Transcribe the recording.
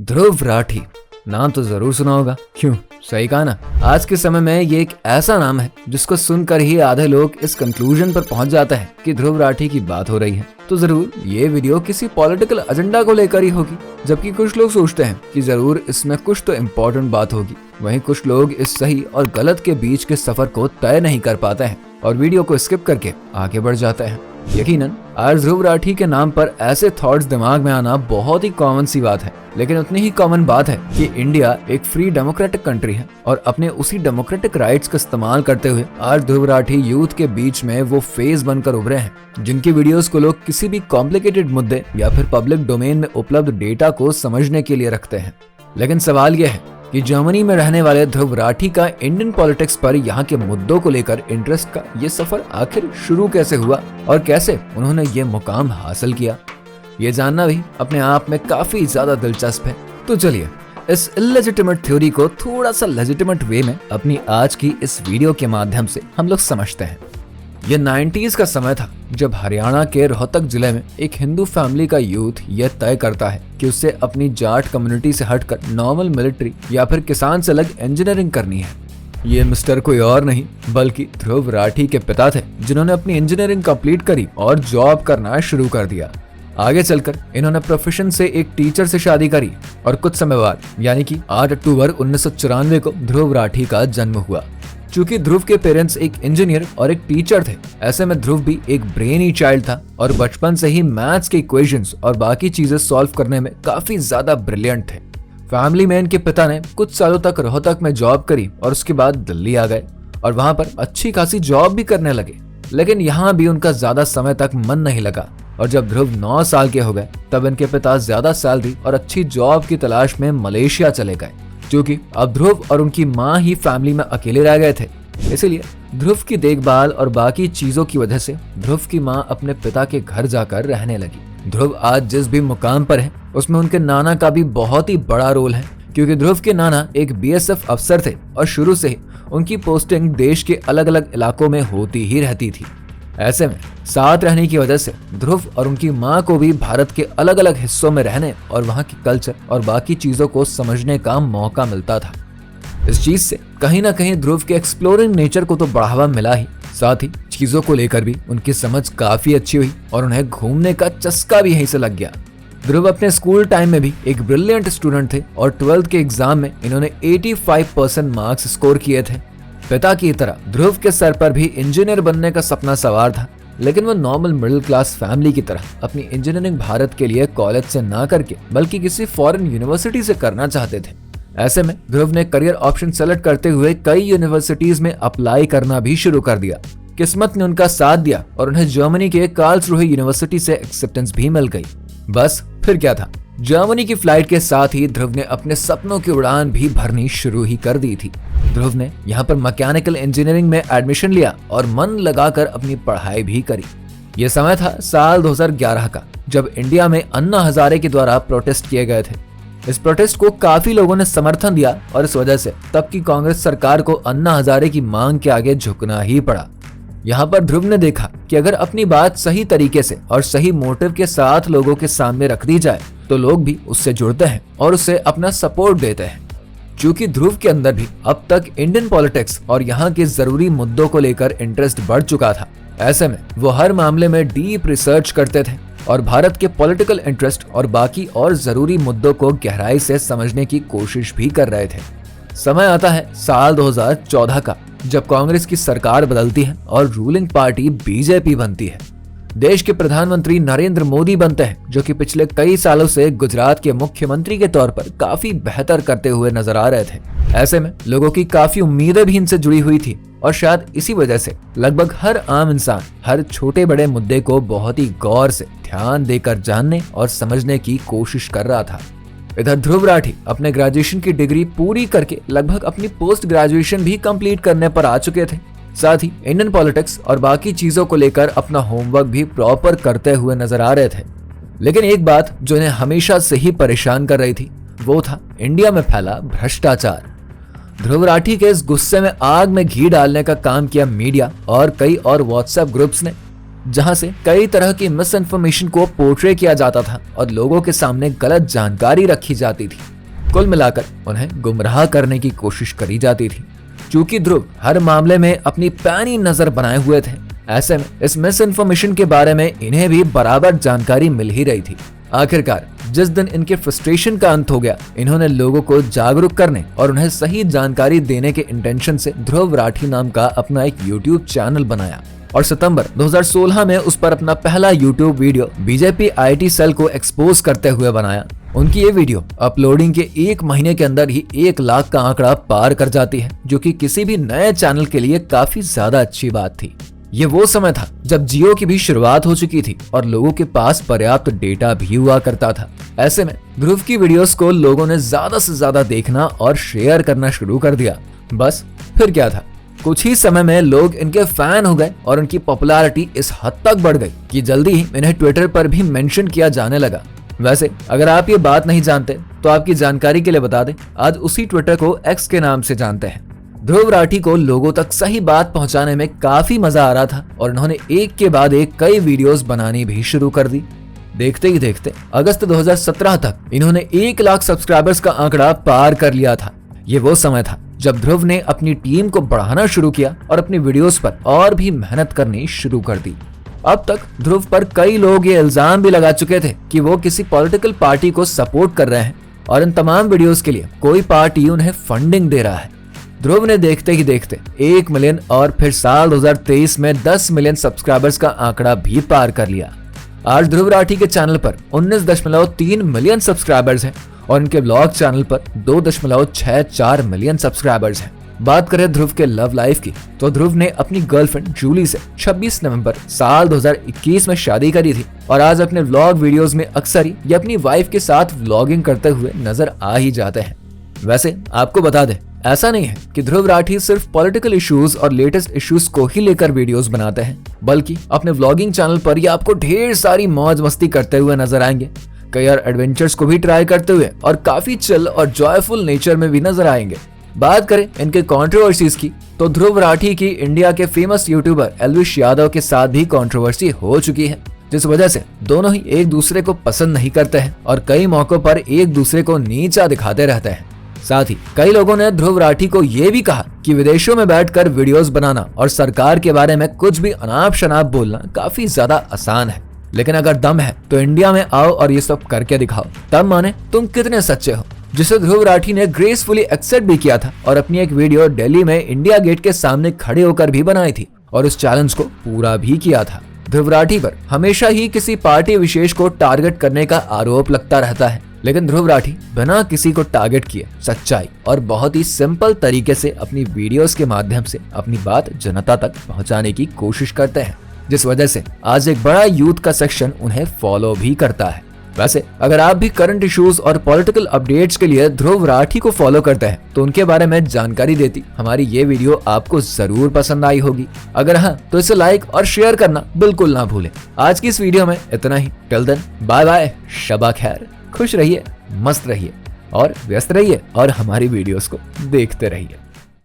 ध्रुव राठी नाम तो जरूर सुना होगा, क्यों? सही कहा ना। आज के समय में ये एक ऐसा नाम है जिसको सुनकर ही आधे लोग इस कंक्लूजन पर पहुंच जाते हैं कि ध्रुव राठी की बात हो रही है। तो जरूर ये वीडियो किसी पॉलिटिकल एजेंडा को लेकर ही होगी, जबकि कुछ लोग सोचते हैं कि जरूर इसमें कुछ तो इम्पोर्टेंट बात होगी। वहीं कुछ लोग इस सही और गलत के बीच के सफर को तय नहीं कर पाते हैं और वीडियो को स्किप करके आगे बढ़ जाते हैं। यकीनन आज ध्रुव राठी के नाम पर ऐसे थॉट्स दिमाग में आना बहुत ही कॉमन सी बात है, लेकिन उतनी ही कॉमन बात है कि इंडिया एक फ्री डेमोक्रेटिक कंट्री है और अपने उसी डेमोक्रेटिक राइट्स का इस्तेमाल करते हुए आज ध्रुव राठी यूथ के बीच में वो फेस बनकर उभरे हैं जिनकी वीडियोस को लोग किसी भी कॉम्प्लिकेटेड मुद्दे या फिर पब्लिक डोमेन में उपलब्ध डेटा को समझने के लिए रखते हैं। लेकिन सवाल यह है कि जर्मनी में रहने वाले ध्रुव राठी का इंडियन पॉलिटिक्स पर यहाँ के मुद्दों को लेकर इंटरेस्ट का ये सफर आखिर शुरू कैसे हुआ और कैसे उन्होंने ये मुकाम हासिल किया, ये जानना भी अपने आप में काफी ज्यादा दिलचस्प है। तो चलिए इस इलेजिटिमेट थ्योरी को थोड़ा सा लेजिटिमेट वे में अपनी आज की इस वीडियो के माध्यम से हम लोग समझते हैं। ये 90s का समय था जब हरियाणा के रोहतक जिले में एक हिंदू फैमिली का यूथ यह तय करता है कि उसे अपनी जाट कम्युनिटी से हटकर नॉर्मल मिलिट्री या फिर किसान से अलग इंजीनियरिंग करनी है। ये मिस्टर कोई और नहीं बल्कि ध्रुव राठी के पिता थे, जिन्होंने अपनी इंजीनियरिंग कंप्लीट करी और जॉब करना शुरू कर दिया। आगे चलकर इन्होंने प्रोफेशन से एक टीचर से शादी करी और कुछ समय बाद यानी कि 8 अक्टूबर 1994 को ध्रुव राठी का जन्म हुआ। चूंकि ध्रुव के पेरेंट्स एक इंजीनियर और एक टीचर थे, ऐसे में ध्रुव भी एक ब्रेनी चाइल्ड था और बचपन से ही मैथ्स के इक्वेशंस और बाकी चीजें सॉल्व करने में काफी ज्यादा ब्रिलियंट थे। फैमिली में इनके पिता ने कुछ सालों तक रोहतक में जॉब करी और उसके बाद दिल्ली आ गए और वहां पर अच्छी खासी जॉब भी करने लगे। लेकिन यहाँ भी उनका ज्यादा समय तक मन नहीं लगा और जब ध्रुव 9 साल के हो गए तब इनके पिता ज्यादा सैलरी और अच्छी जॉब की तलाश में मलेशिया चले गए। क्योंकि अब ध्रुव और उनकी माँ ही फैमिली में अकेले रह गए थे, इसलिए ध्रुव की देखभाल और बाकी चीजों की वजह से ध्रुव की माँ अपने पिता के घर जाकर रहने लगी। ध्रुव आज जिस भी मुकाम पर है उसमें उनके नाना का भी बहुत ही बड़ा रोल है, क्योंकि ध्रुव के नाना एक BSF अफसर थे और शुरू से ही उनकी पोस्टिंग देश के अलग अलग इलाकों में होती ही रहती थी। ऐसे में साथ रहने की वजह से ध्रुव और उनकी माँ को भी भारत के अलग अलग हिस्सों में रहने और वहाँ की कल्चर और बाकी चीजों को समझने का मौका मिलता था। इस चीज से कहीं ना कहीं ध्रुव के एक्सप्लोरिंग नेचर को तो बढ़ावा मिला ही, साथ ही चीजों को लेकर भी उनकी समझ काफी अच्छी हुई और उन्हें घूमने का चस्का भी यहीं से लग गया। ध्रुव अपने स्कूल टाइम में भी एक ब्रिलियंट स्टूडेंट थे और 12th के एग्जाम में इन्होंने 85% मार्क्स स्कोर किए थे। पिता की तरह ध्रुव के सर पर भी इंजीनियर बनने का सपना सवार था, लेकिन वो नॉर्मल मिडिल क्लास फैमिली की तरह अपनी इंजीनियरिंग भारत के लिए कॉलेज से ना करके बल्कि किसी फॉरेन यूनिवर्सिटी से करना चाहते थे। ऐसे में ध्रुव ने करियर ऑप्शन सेलेक्ट करते हुए कई यूनिवर्सिटीज में अप्लाई करना भी शुरू कर दिया। किस्मत ने उनका साथ दिया और उन्हें जर्मनी के कार्लसरूहे यूनिवर्सिटी से एक्सेप्टेंस भी मिल गई। बस फिर क्या था, जर्मनी की फ्लाइट के साथ ही ध्रुव ने अपने सपनों की उड़ान भी भरनी शुरू ही कर दी थी। ध्रुव ने यहाँ पर मैकेनिकल इंजीनियरिंग में एडमिशन लिया और मन लगाकर अपनी पढ़ाई भी करी। ये समय था साल 2011 का, जब इंडिया में अन्ना हजारे के द्वारा प्रोटेस्ट किए गए थे। इस प्रोटेस्ट को काफी लोगों ने समर्थन दिया और इस वजह से तब की कांग्रेस सरकार को अन्ना हजारे की मांग के आगे झुकना ही पड़ा। यहाँ पर ध्रुव ने देखा कि अगर अपनी बात सही तरीके से और सही मोटिव के साथ लोगों के सामने रख दी जाए तो लोग भी उससे जुड़ते हैं और उसे अपना सपोर्ट देते हैं। चूंकि ध्रुव के अंदर भी अब तक इंडियन पॉलिटिक्स और यहाँ के जरूरी मुद्दों को लेकर इंटरेस्ट बढ़ चुका था, ऐसे में वो हर मामले में डीप रिसर्च करते थे और भारत के पॉलिटिकल इंटरेस्ट और बाकी और जरूरी मुद्दों को गहराई से समझने की कोशिश भी कर रहे थे। समय आता है साल 2014 का, जब कांग्रेस की सरकार बदलती है और रूलिंग पार्टी बीजेपी बनती है। देश के प्रधानमंत्री नरेंद्र मोदी बनते हैं, जो कि पिछले कई सालों से गुजरात के मुख्यमंत्री के तौर पर काफी बेहतर करते हुए नजर आ रहे थे। ऐसे में लोगों की काफी उम्मीदें भी इनसे जुड़ी हुई थी और शायद इसी वजह से लगभग हर आम इंसान हर छोटे बड़े मुद्दे को बहुत ही गौर से ध्यान देकर जानने और समझने की कोशिश कर रहा था। इधर ध्रुव राठी अपने ग्रेजुएशन की डिग्री पूरी करके लगभग अपनी पोस्ट ग्रेजुएशन भी कंप्लीट करने पर आ चुके थे। साथ ही इंडियन पॉलिटिक्स और बाकी चीजों को लेकर अपना होमवर्क भी प्रॉपर करते हुए नजर आ रहे थे। लेकिन एक बात जो इन्हें हमेशा से ही परेशान कर रही थी वो था इंडिया में फैला भ्रष्टाचार। ध्रुव राठी के इस गुस्से में आग में घी डालने का काम किया मीडिया और कई और व्हाट्सएप ग्रुप्स ने, जहां से कई तरह की मिस इन्फॉर्मेशन को पोर्ट्रे किया जाता था और लोगों के सामने गलत जानकारी रखी जाती थी। कुल मिलाकर उन्हें गुमराह करने की कोशिश करी जाती थी। चूंकि ध्रुव हर मामले में अपनी पैनी नजर बनाए हुए थे, ऐसे में इस मिस इन्फॉर्मेशन के बारे में इन्हें भी बराबर जानकारी मिल ही रही थी। आखिरकार जिस दिन इनके फ्रस्ट्रेशन का अंत हो गया, इन्होंने लोगों को जागरूक करने और उन्हें सही जानकारी देने के इंटेंशन से ध्रुव राठी नाम का अपना एक यूट्यूब चैनल बनाया और सितंबर 2016 में उस पर अपना पहला YouTube video BJP IT cell को एक्सपोज करते हुए बनाया। उनकी ये वीडियो अपलोडिंग के 1 महीने के अंदर ही 1 लाख का आंकड़ा पार कर जाती है, जो कि किसी भी नए चैनल के लिए काफी ज्यादा अच्छी बात थी। ये वो समय था जब जियो की भी शुरुआत हो चुकी थी और लोगों के पास पर्याप्त डेटा भी हुआ करता था। ऐसे में ध्रुव की वीडियोस को लोगों ने ज्यादा से ज्यादा देखना और शेयर करना शुरू कर दिया। बस फिर क्या था, कुछ ही समय में लोग इनके फैन हो गए और उनकी पॉपुलैरिटी इस हद तक बढ़ गई कि जल्दी ही इन्हें ट्विटर पर भी मेंशन किया जाने लगा। वैसे अगर आप ये बात नहीं जानते तो आपकी जानकारी के लिए बता दें, आज उसी ट्विटर को एक्स के नाम से जानते हैं। ध्रुव राठी को लोगों तक सही बात पहुंचाने में काफी मजा आ रहा था और उन्होंने एक के बाद एक कई वीडियोस बनानी भी शुरू कर दी। देखते ही देखते अगस्त 2017 तक इन्होंने 1 लाख सब्सक्राइबर्स का आंकड़ा पार कर लिया था। ये वो समय था जब ध्रुव ने अपनी टीम को बढ़ाना शुरू किया और अपनी वीडियोस पर और भी मेहनत करनी शुरू कर दी। अब तक ध्रुव पर कई लोग ये इल्जाम भी लगा चुके थे कि वो किसी पॉलिटिकल पार्टी को सपोर्ट कर रहे हैं और इन तमाम वीडियोस के लिए कोई पार्टी उन्हें फंडिंग दे रहा है। ध्रुव ने देखते ही देखते 1 मिलियन और फिर साल 2023 में 10 मिलियन सब्सक्राइबर्स का आंकड़ा भी पार कर लिया। आज ध्रुव राठी के चैनल पर 19.3 मिलियन सब्सक्राइबर्स हैं और इनके ब्लॉग चैनल पर 2.64 मिलियन सब्सक्राइबर्स हैं। बात करें ध्रुव के लव लाइफ की, तो ध्रुव ने अपनी गर्लफ्रेंड जूली से 26 नवंबर साल 2021 में शादी करी थी और आज अपने व्लॉग वीडियोस में अक्सर ही ये अपनी वाइफ के साथ व्लॉगिंग करते हुए नजर आ ही जाते हैं। वैसे आपको बता दें, ऐसा नहीं है कि ध्रुव राठी सिर्फ पॉलिटिकल इश्यूज और लेटेस्ट इश्यूज को ही लेकर वीडियोस बनाते हैं, बल्कि अपने व्लॉगिंग चैनल पर ये आपको ढेर सारी मौज मस्ती करते हुए नजर आएंगे। कई और एडवेंचर्स को भी ट्राई करते हुए और काफी चिल और जॉयफुल नेचर में भी नजर आएंगे। बात करें इनके कंट्रोवर्सीज की, तो ध्रुव राठी की इंडिया के फेमस यूट्यूबर एल्विश यादव के साथ भी कंट्रोवर्सी हो चुकी है, जिस वजह से दोनों ही एक दूसरे को पसंद नहीं करते हैं और कई मौकों पर एक दूसरे को नीचा दिखाते रहते हैं। साथ ही कई लोगों ने ध्रुव राठी को ये भी कहा कि विदेशों में बैठकर वीडियोस बनाना और सरकार के बारे में कुछ भी अनाप शनाप बोलना काफी ज्यादा आसान है, लेकिन अगर दम है तो इंडिया में आओ और ये सब करके दिखाओ, तब माने तुम कितने सच्चे हो। जिसे ध्रुव राठी ने ग्रेसफुली एक्सेप्ट भी किया था और अपनी एक वीडियो दिल्ली में इंडिया गेट के सामने खड़े होकर भी बनाई थी और उस चैलेंज को पूरा भी किया था। ध्रुव राठी पर हमेशा ही किसी पार्टी विशेष को टारगेट करने का आरोप लगता रहता है, लेकिन ध्रुव राठी बिना किसी को टारगेट किए सच्चाई और बहुत ही सिंपल तरीके से अपनी वीडियोस के माध्यम से अपनी बात जनता तक पहुंचाने की कोशिश करते हैं, जिस वजह से आज एक बड़ा यूथ का सेक्शन उन्हें फॉलो भी करता है। वैसे अगर आप भी करंट इश्यूज और पॉलिटिकल अपडेट्स के लिए ध्रुव राठी को फॉलो करते हैं तो उनके बारे में जानकारी देती हमारी ये वीडियो आपको जरूर पसंद आई होगी। अगर हाँ तो इसे लाइक और शेयर करना बिल्कुल ना भूलें। आज की इस वीडियो में इतना ही। Till then bye bye, Shaba खैर, खुश रहिए, मस्त रहिए और व्यस्त रहिए और हमारी वीडियोस को देखते रहिए।